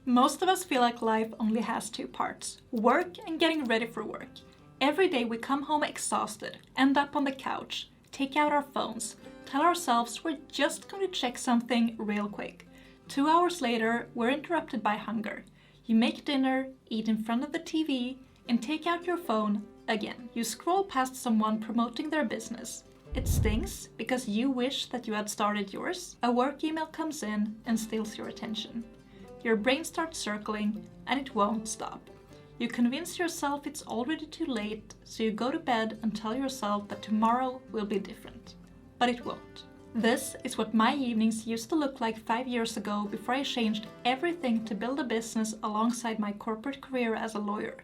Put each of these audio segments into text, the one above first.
Most of us feel like life only has two parts, work and getting ready for work. Every day we come home exhausted, end up on the couch, take out our phones, tell ourselves we're just going to check something real quick. 2 hours later, we're interrupted by hunger. You make dinner, eat in front of the TV, and take out your phone again. You scroll past someone promoting their business. It stings because you wish that you had started yours. A work email comes in and steals your attention. Your brain starts circling and it won't stop. You convince yourself it's already too late, so you go to bed and tell yourself that tomorrow will be different. But it won't. This is what my evenings used to look like 5 years ago before I changed everything to build a business alongside my corporate career as a lawyer.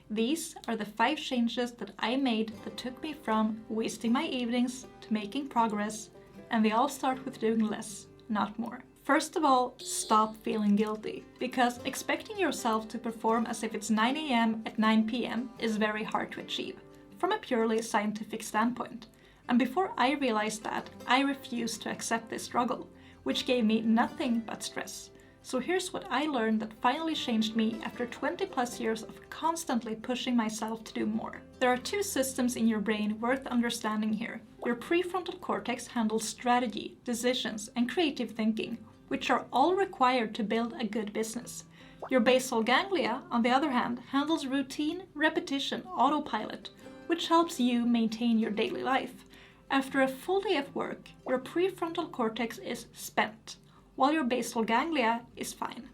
These are the 5 changes that I made that took me from wasting my evenings to making progress, and they all start with doing less, not more. First of all, stop feeling guilty, because expecting yourself to perform as if it's 9 a.m. at 9 p.m. is very hard to achieve, from a purely scientific standpoint. And before I realized that, I refused to accept this struggle, which gave me nothing but stress. So here's what I learned that finally changed me after 20 plus years of constantly pushing myself to do more. There are 2 systems in your brain worth understanding here. Your prefrontal cortex handles strategy, decisions, and creative thinking, which are all required to build a good business. Your basal ganglia, on the other hand, handles routine, repetition, autopilot, which helps you maintain your daily life. After a full day of work, your prefrontal cortex is spent, while your basal ganglia is fine.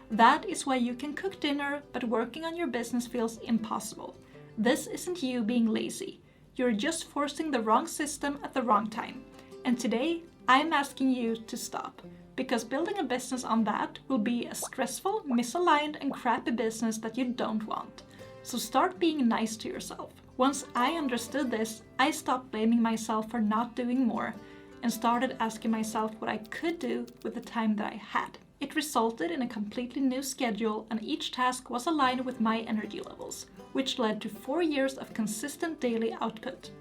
That is why you can cook dinner, but working on your business feels impossible. This isn't you being lazy. You're just forcing the wrong system at the wrong time. And today, I'm asking you to stop, because building a business on that will be a stressful, misaligned, and crappy business that you don't want. So start being nice to yourself. Once I understood this, I stopped blaming myself for not doing more and started asking myself what I could do with the time that I had. It resulted in a completely new schedule, and each task was aligned with my energy levels, which led to 4 years of consistent daily output.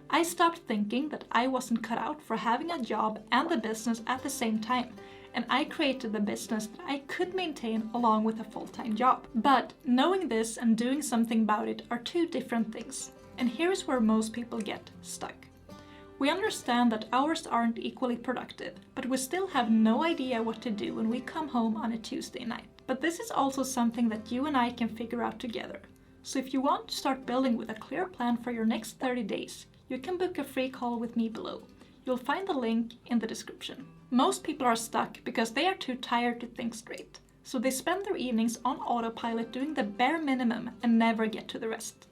I stopped thinking that I wasn't cut out for having a job and the business at the same time, and I created the business that I could maintain along with a full-time job. But knowing this and doing something about it are 2 different things, and here's where most people get stuck. We understand that hours aren't equally productive, but we still have no idea what to do when we come home on a Tuesday night. But this is also something that you and I can figure out together. So if you want to start building with a clear plan for your next 30 days, you can book a free call with me below. You'll find the link in the description. Most people are stuck because they are too tired to think straight. So they spend their evenings on autopilot doing the bare minimum and never get to the rest.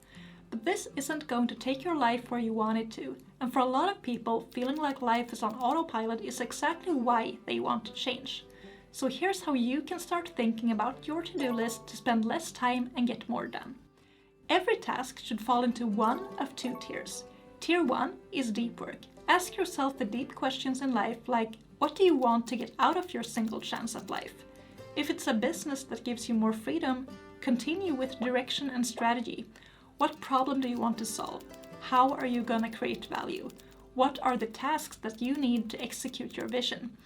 But this isn't going to take your life where you want it to. And for a lot of people, feeling like life is on autopilot is exactly why they want to change. So here's how you can start thinking about your to-do list to spend less time and get more done. Every task should fall into one of 2 tiers. Tier 1 is deep work. Ask yourself the deep questions in life, like, what do you want to get out of your single chance at life? If it's a business that gives you more freedom, continue with direction and strategy. What problem do you want to solve? How are you gonna create value? What are the tasks that you need to execute your vision?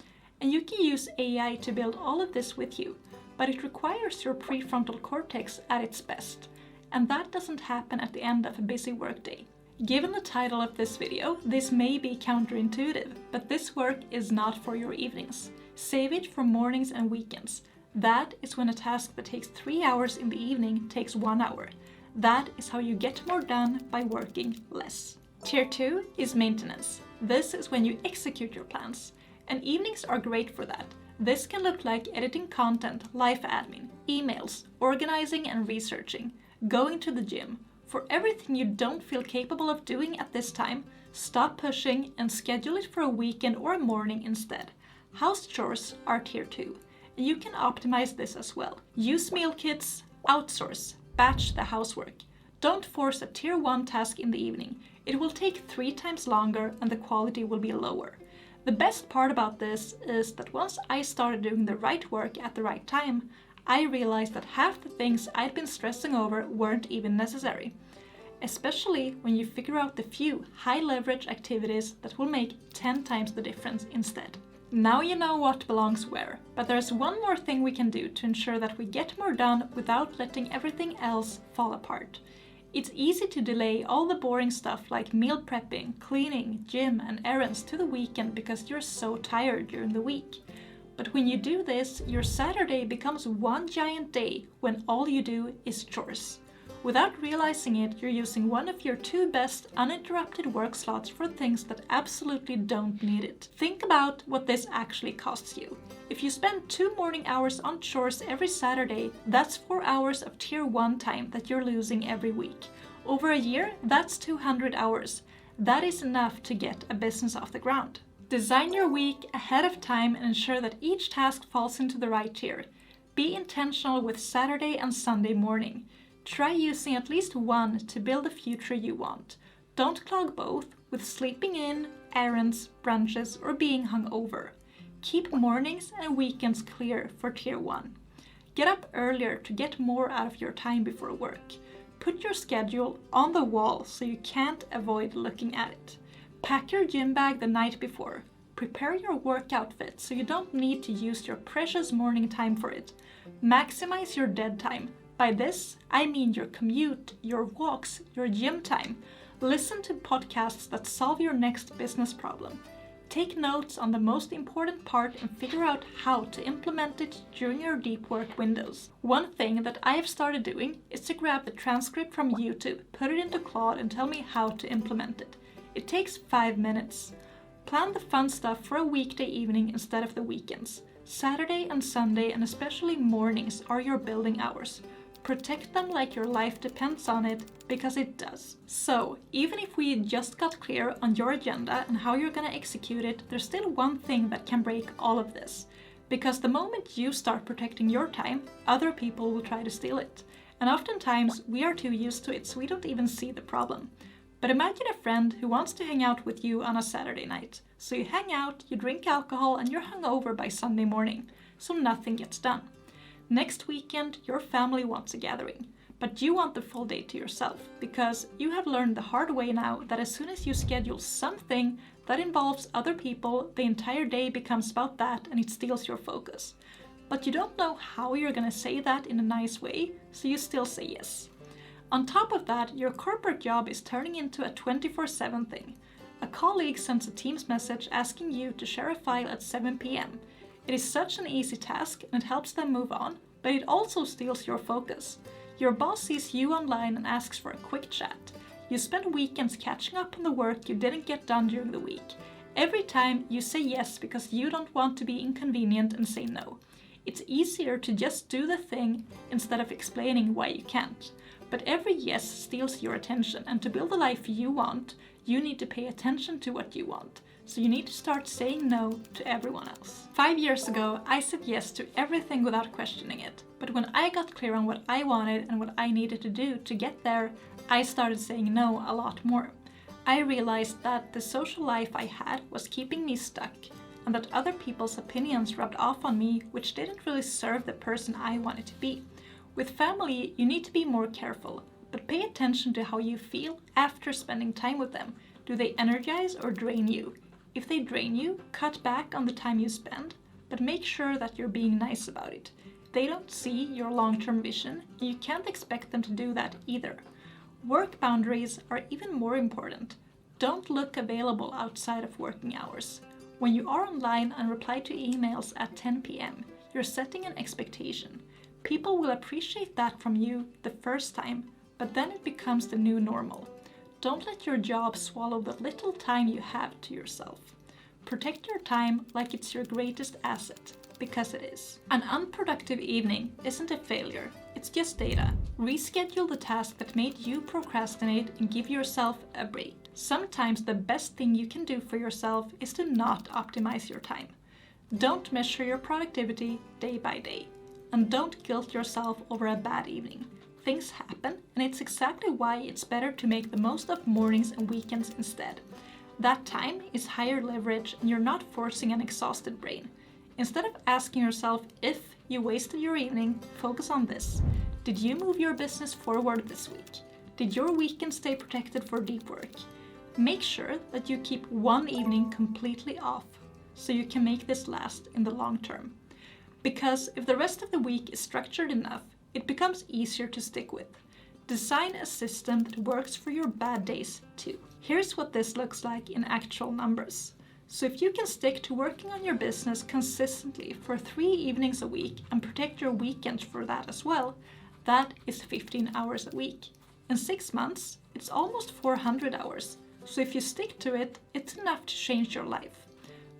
And you can use AI to build all of this with you, but it requires your prefrontal cortex at its best. And that doesn't happen at the end of a busy workday. Given the title of this video, this may be counterintuitive, but this work is not for your evenings. Save it for mornings and weekends. That is when a task that takes 3 hours in the evening takes 1 hour. That is how you get more done by working less. Tier 2 is maintenance. This is when you execute your plans, and evenings are great for that. This can look like editing content, life admin, emails, organizing and researching, going to the gym. For everything you don't feel capable of doing at this time, stop pushing and schedule it for a weekend or a morning instead. House chores are tier 2, and you can optimize this as well. Use meal kits, outsource, batch the housework. Don't force a tier 1 task in the evening. It will take 3 times longer and the quality will be lower. The best part about this is that once I started doing the right work at the right time, I realized that half the things I'd been stressing over weren't even necessary. Especially when you figure out the few high leverage activities that will make 10 times the difference instead. Now you know what belongs where, but there's one more thing we can do to ensure that we get more done without letting everything else fall apart. It's easy to delay all the boring stuff like meal prepping, cleaning, gym, and errands to the weekend because you're so tired during the week. But when you do this, your Saturday becomes one giant day when all you do is chores. Without realizing it, you're using one of your 2 best uninterrupted work slots for things that absolutely don't need it. Think about what this actually costs you. If you spend 2 morning hours on chores every Saturday, that's 4 hours of tier 1 time that you're losing every week. Over a year, that's 200 hours. That is enough to get a business off the ground. Design your week ahead of time and ensure that each task falls into the right tier. Be intentional with Saturday and Sunday morning. Try using at least one to build the future you want. Don't clog both with sleeping in, errands, brunches, or being hungover. Keep mornings and weekends clear for tier 1. Get up earlier to get more out of your time before work. Put your schedule on the wall so you can't avoid looking at it. Pack your gym bag the night before. Prepare your work outfit so you don't need to use your precious morning time for it. Maximize your dead time. By this, I mean your commute, your walks, your gym time. Listen to podcasts that solve your next business problem. Take notes on the most important part and figure out how to implement it during your deep work windows. One thing that I have started doing is to grab the transcript from YouTube, put it into Claude, and tell me how to implement it. It takes 5 minutes. Plan the fun stuff for a weekday evening instead of the weekends. Saturday and Sunday, and especially mornings, are your building hours. Protect them like your life depends on it, because it does. So, even if we just got clear on your agenda and how you're gonna execute it, there's still one thing that can break all of this. Because the moment you start protecting your time, other people will try to steal it. And oftentimes, we are too used to it, so we don't even see the problem. But imagine a friend who wants to hang out with you on a Saturday night. So you hang out, you drink alcohol, and you're hungover by Sunday morning. So nothing gets done. Next weekend, your family wants a gathering, but you want the full day to yourself because you have learned the hard way now that as soon as you schedule something that involves other people, the entire day becomes about that and it steals your focus. But you don't know how you're gonna say that in a nice way, so you still say yes. On top of that, your corporate job is turning into a 24/7 thing. A colleague sends a Teams message asking you to share a file at 7 p.m. It is such an easy task and it helps them move on, but it also steals your focus. Your boss sees you online and asks for a quick chat. You spend weekends catching up on the work you didn't get done during the week. Every time you say yes because you don't want to be inconvenient and say no. It's easier to just do the thing instead of explaining why you can't. But every yes steals your attention, and to build the life you want, you need to pay attention to what you want. So you need to start saying no to everyone else. 5 years ago, I said yes to everything without questioning it. But when I got clear on what I wanted and what I needed to do to get there, I started saying no a lot more. I realized that the social life I had was keeping me stuck, and that other people's opinions rubbed off on me, which didn't really serve the person I wanted to be. With family, you need to be more careful, but pay attention to how you feel after spending time with them. Do they energize or drain you? If they drain you, cut back on the time you spend, but make sure that you're being nice about it. They don't see your long-term vision, and you can't expect them to do that either. Work boundaries are even more important. Don't look available outside of working hours. When you are online and reply to emails at 10 p.m., you're setting an expectation. People will appreciate that from you the first time, but then it becomes the new normal. Don't let your job swallow the little time you have to yourself. Protect your time like it's your greatest asset, because it is. An unproductive evening isn't a failure, it's just data. Reschedule the task that made you procrastinate and give yourself a break. Sometimes the best thing you can do for yourself is to not optimize your time. Don't measure your productivity day by day. And don't guilt yourself over a bad evening. Things happen, and it's exactly why it's better to make the most of mornings and weekends instead. That time is higher leverage and you're not forcing an exhausted brain. Instead of asking yourself if you wasted your evening, focus on this. Did you move your business forward this week? Did your weekend stay protected for deep work? Make sure that you keep one evening completely off. so you can make this last in the long term. Because if the rest of the week is structured enough, it becomes easier to stick with. Design a system that works for your bad days too. Here's what this looks like in actual numbers. So if you can stick to working on your business consistently for 3 evenings a week and protect your weekends for that as well, that is 15 hours a week. In 6 months, it's almost 400 hours. So if you stick to it, it's enough to change your life.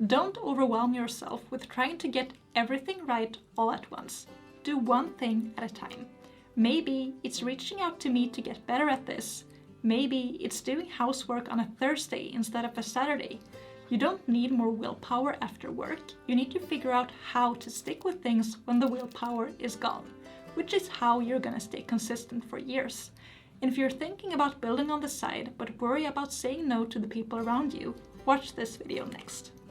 Don't overwhelm yourself with trying to get everything right all at once. Do one thing at a time. Maybe it's reaching out to me to get better at this. Maybe it's doing housework on a Thursday instead of a Saturday. You don't need more willpower after work. You need to figure out how to stick with things when the willpower is gone, which is how you're gonna stay consistent for years. And if you're thinking about building on the side but worry about saying no to the people around you, watch this video next.